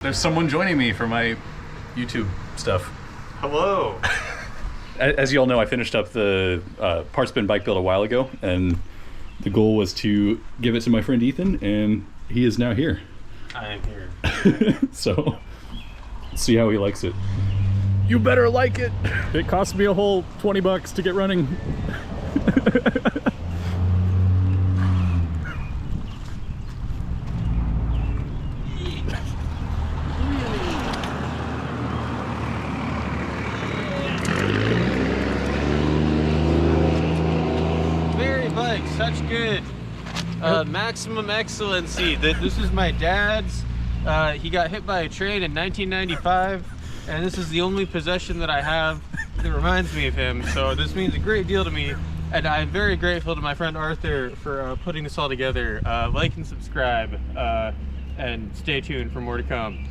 There's someone joining me for my YouTube stuff. Hello. As you all know, I finished up the parts bin bike build a while ago, and the goal was to give it to my friend Ethan, and he is now here. I am here. So, let's see how he likes it. You better like it. It cost me a whole $20 to get running. Bike, such good maximum excellency. This is my dad's. He got hit by a train in 1995, and this is the only possession that I have that reminds me of him, so this means a great deal to me, and I'm very grateful to my friend Arthur for putting this all together. Like and subscribe, and stay tuned for more to come.